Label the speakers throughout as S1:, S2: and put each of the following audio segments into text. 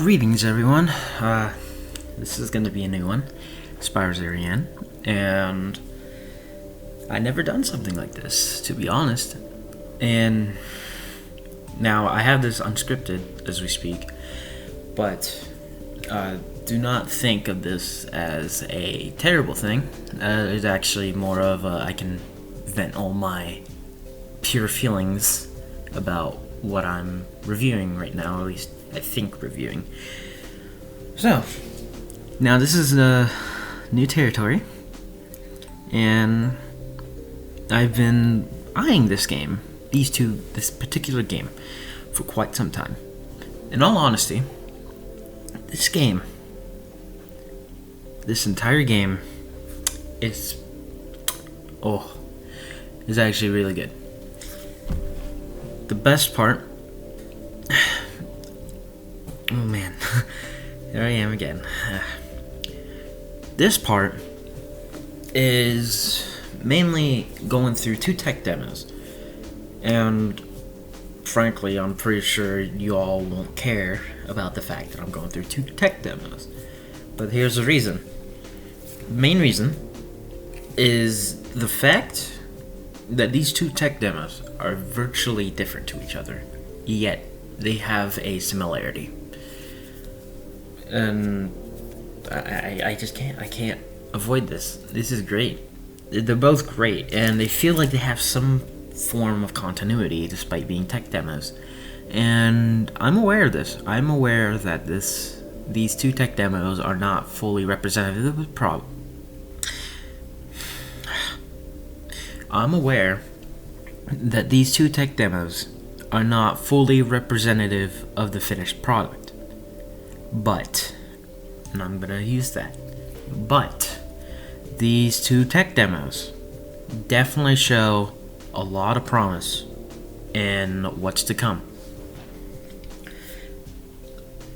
S1: Greetings, everyone. This is going to be a new one, Spires Ariane, and I never done something like this, to be honest. And now I have this unscripted as we speak, but do not think of this as a terrible thing. It's actually more of I can vent all my pure feelings about what I'm reviewing right now, or at least I think reviewing. So, now this is a new territory, and I've been eyeing this particular game, for quite some time. In all honesty, this entire game is actually really good. The best part, oh man, there I am again. This part is mainly going through 2 tech demos, and frankly, I'm pretty sure you all won't care about the fact that I'm going through 2 tech demos. But here's the reason. The main reason is the fact that these 2 tech demos are virtually different to each other, yet they have a similarity. And I can't avoid this. This is great. They're both great, and they feel like they have some form of continuity despite being tech demos. And I'm aware of this. I'm aware that these 2 tech demos are not fully representative of the I'm aware that these 2 tech demos are not fully representative of the finished product. But, and I'm gonna use that, but these 2 tech demos definitely show a lot of promise in what's to come.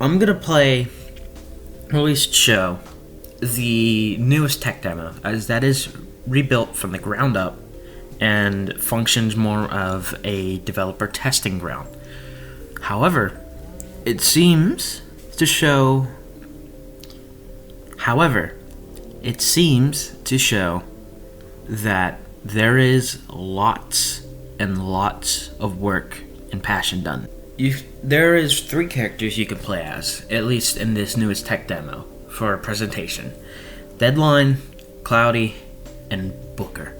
S1: I'm gonna play, or at least show, the newest tech demo, as that is rebuilt from the ground up and functions more of a developer testing ground. However, it seems to show that there is lots and lots of work and passion done. There is 3 characters you can play as, at least in this newest tech demo for a presentation: Deadline, Cloudy, and Booker.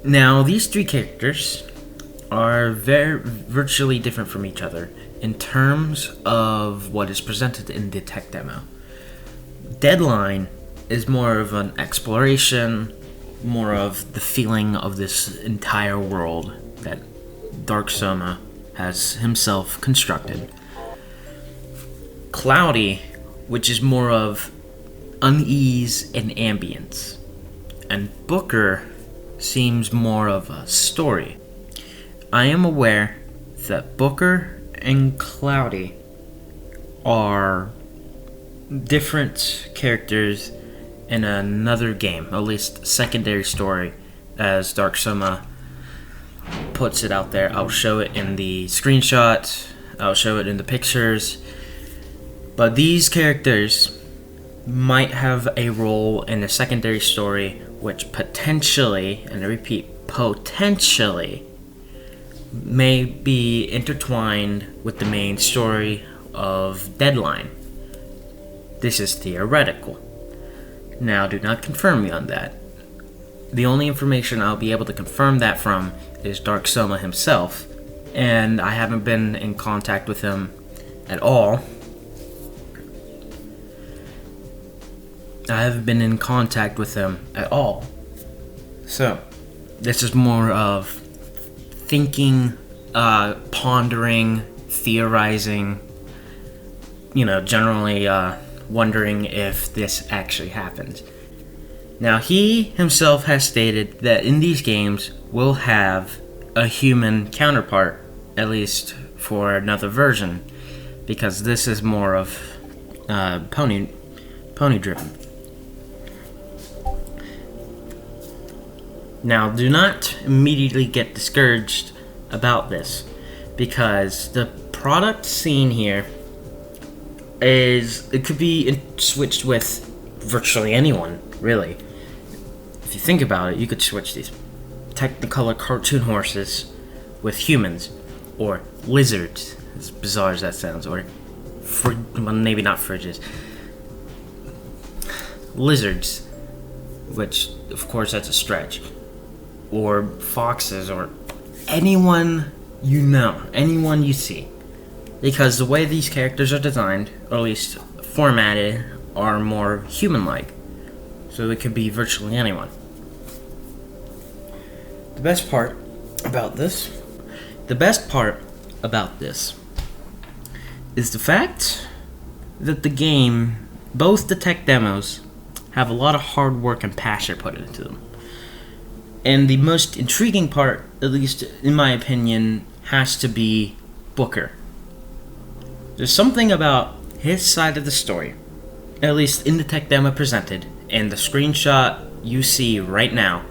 S1: Now, these 3 characters are virtually different from each other in terms of what is presented in the tech demo. Deadline is more of an exploration, more of the feeling of this entire world that Dark Soma has himself constructed. Cloudy, which is more of unease and ambience. And Booker seems more of a story. I am aware that Booker and Cloudy are different characters in another game, at least secondary story, as Dark Soma puts it out there. I'll show it in the screenshot, I'll show it in the pictures, but these characters might have a role in a secondary story which potentially, and I repeat, potentially, may be intertwined with the main story of Deadline. This is theoretical. Now, do not confirm me on that. The only information I'll be able to confirm that from is Dark Soma himself, and I haven't been in contact with him at all. So, this is more of thinking, pondering, theorizing, generally wondering if this actually happened. Now, he himself has stated that in these games we'll have a human counterpart, at least for another version, because this is more of pony driven. Now, do not immediately get discouraged about this, because the product seen here is it could be switched with virtually anyone, really. If you think about it, you could switch these Technicolor cartoon horses with humans, or lizards, as bizarre as that sounds, or well, maybe not fridges, lizards, which of course that's a stretch, or foxes, or anyone anyone you see. Because the way these characters are designed, or at least formatted, are more human-like. So it could be virtually anyone. The best part about this is the fact that the game, both the tech demos, have a lot of hard work and passion put into them. And the most intriguing part, at least in my opinion, has to be Booker. There's something about his side of the story, at least in the tech demo presented, and the screenshot you see right now,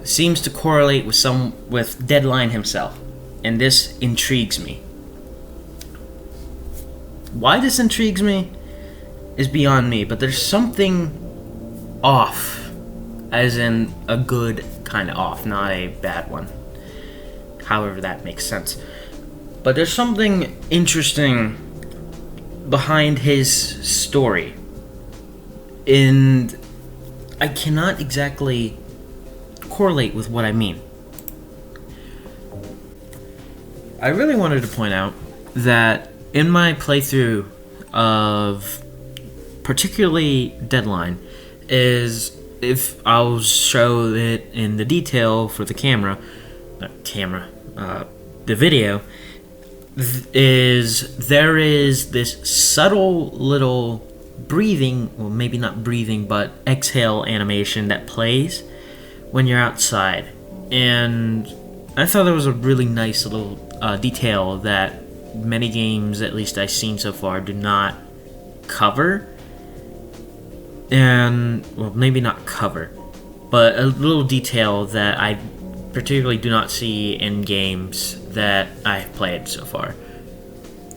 S1: seems to correlate with Deadline himself, and this intrigues me. Why this intrigues me is beyond me, but there's something off, as in a good kind of off, not a bad one. However that makes sense. But there's something interesting behind his story, and I cannot exactly correlate with what I mean. I really wanted to point out that in my playthrough of particularly Deadline, is if I'll show it in the detail for the the video, there is this subtle little breathing, well maybe not breathing, but exhale animation that plays when you're outside. And I thought that was a really nice little detail that many games, at least I've seen so far, do not cover. And, well, maybe not cover, but a little detail that I particularly do not see in games that I've played so far.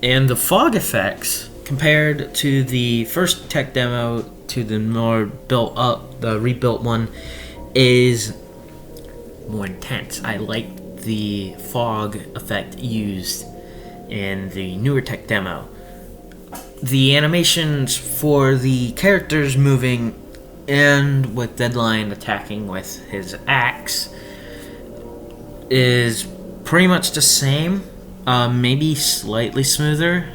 S1: And the fog effects, compared to the first tech demo to the more the rebuilt one, is more intense. I like the fog effect used in the newer tech demo. The animations for the characters moving and with Deadline attacking with his axe is pretty much the same, maybe slightly smoother,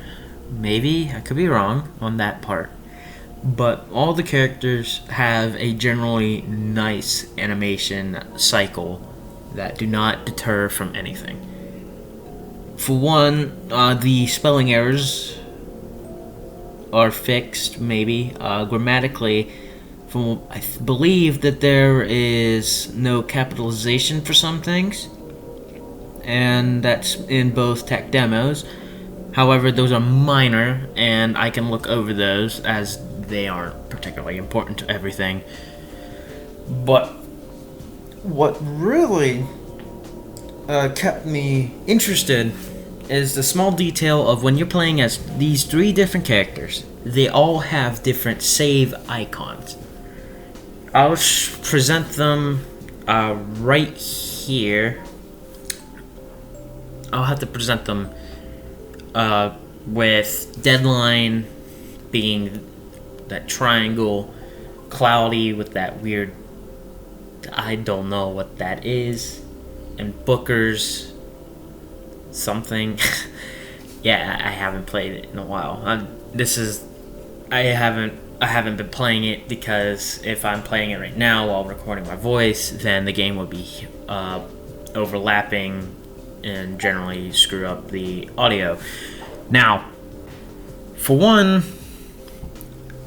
S1: maybe, I could be wrong on that part, but all the characters have a generally nice animation cycle that do not deter from anything. For one, the spelling errors are fixed, maybe. Grammatically, I believe that there is no capitalization for some things, and that's in both tech demos. However, those are minor, and I can look over those as they aren't particularly important to everything. But what really kept me interested is the small detail of when you're playing as these three different characters, they all have different save icons. I'll present them right here. I'll have to present them with Deadline being that triangle, Cloudy with that weird, I don't know what that is, and Booker's something. Yeah, I haven't played it in a while. I haven't been playing it because if I'm playing it right now while recording my voice, then the game would be overlapping and generally screw up the audio. Now, for one,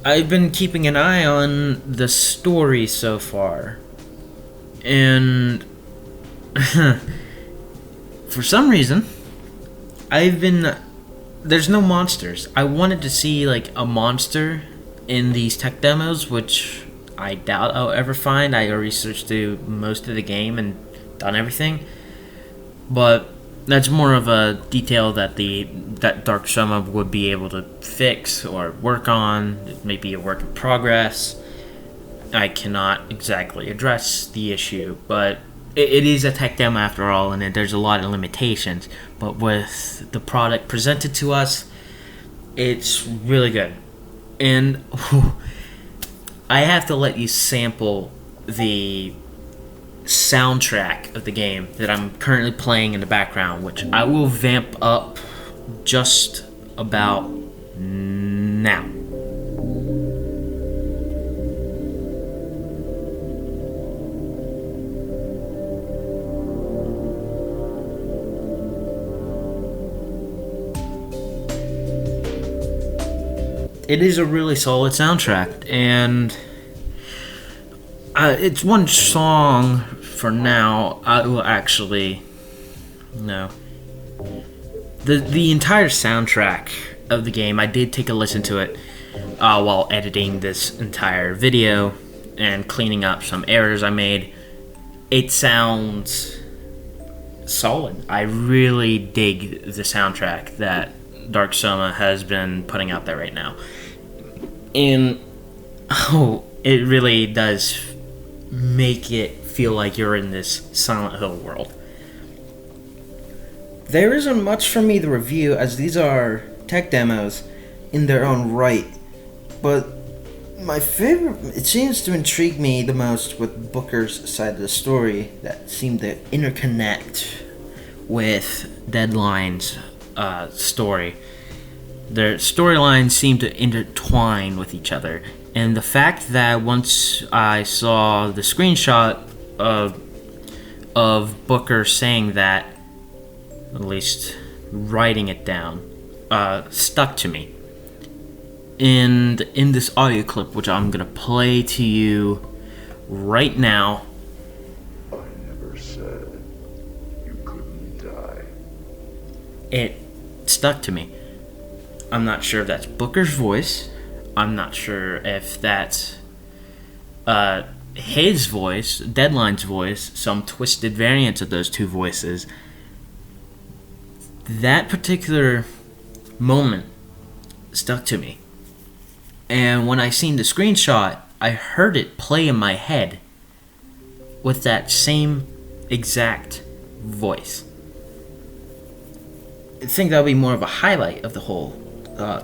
S1: I've been keeping an eye on the story so far, and for some reason, there's no monsters. I wanted to see like a monster in these tech demos, which I doubt I'll ever find. I researched through most of the game and done everything, but That's more of a detail that Dark Soma would be able to fix or work on. It may be a work in progress. I cannot exactly address the issue, but it is a tech demo after all, and there's a lot of limitations. But with the product presented to us, it's really good. And I have to let you sample the soundtrack of the game that I'm currently playing in the background, which I will vamp up just about now. It is a really solid soundtrack, and it's one song for now. I will actually no. The entire soundtrack of the game, I did take a listen to it while editing this entire video and cleaning up some errors I made. It sounds solid. I really dig the soundtrack that Dark Soma has been putting out there right now. And it really does make it feel like you're in this Silent Hill world. There isn't much for me to review, as these are tech demos in their own right, but my favorite, it seems to intrigue me the most with Booker's side of the story that seemed to interconnect with Deadline's story. Their storylines seem to intertwine with each other, and the fact that once I saw the screenshot of Booker saying that, at least writing it down, stuck to me. And in this audio clip, which I'm gonna play to you right now,
S2: I never said you couldn't die.
S1: It stuck to me. I'm not sure if that's Booker's voice. I'm not sure if that's his voice, Deadline's voice, some twisted variant of those two voices. That particular moment stuck to me. And when I seen the screenshot, I heard it play in my head with that same exact voice. I think that'll be more of a highlight of the whole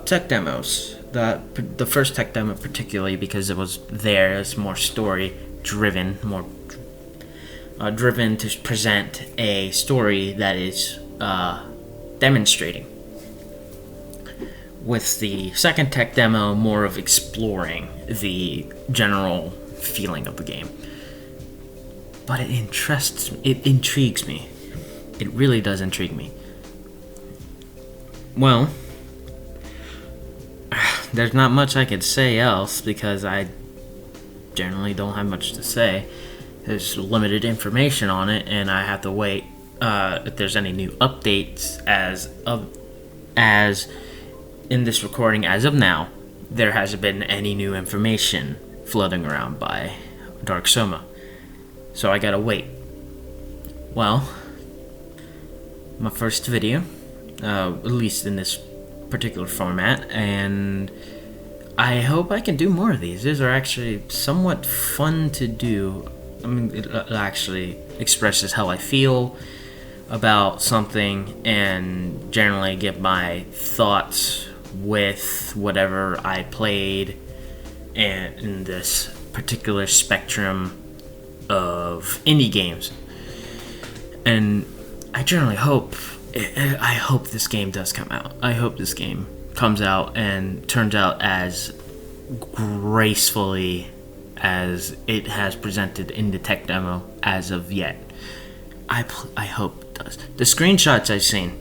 S1: tech demos. The first tech demo particularly, because it was there, it's more story driven, more driven to present a story that is demonstrating. With the second tech demo, more of exploring the general feeling of the game. But it intrigues me. It really does intrigue me. Well, there's not much I could say else, because I generally don't have much to say. There's limited information on it, and I have to wait if there's any new updates as in this recording. As of now, there hasn't been any new information floating around by Dark Soma, so I gotta wait. Well, my first video, at least in this particular format, and I hope I can do more of these. These are actually somewhat fun to do. I mean, it actually expresses how I feel about something and generally give my thoughts with whatever I played and in this particular spectrum of indie games. And I generally hope this game does come out. I hope this game comes out and turns out as gracefully as it has presented in the tech demo as of yet. I hope it does. The screenshots I've seen,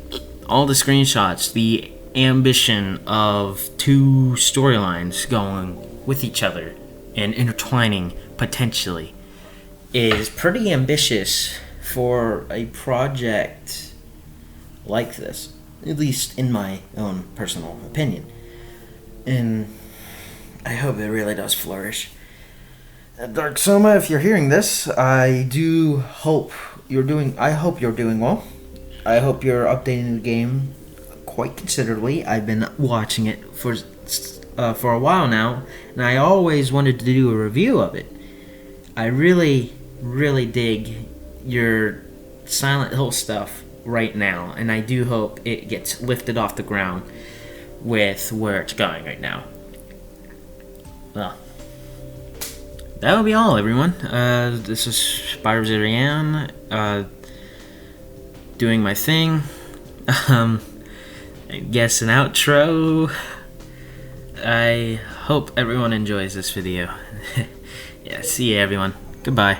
S1: all the screenshots, the ambition of two storylines going with each other and intertwining potentially is pretty ambitious for a project like this, at least in my own personal opinion. And I hope it really does flourish. Dark Soma, if you're hearing this, I hope you're doing well. I hope you're updating the game quite considerably. I've been watching it for a while now, and I always wanted to do a review of it. I really, really dig your Silent Hill stuff right now, and I do hope it gets lifted off the ground with where it's going right now. Well, that will be all, everyone. This is Spyro Zerian, doing my thing. I guess an outro. I hope everyone enjoys this video. Yeah, see ya, everyone. Goodbye.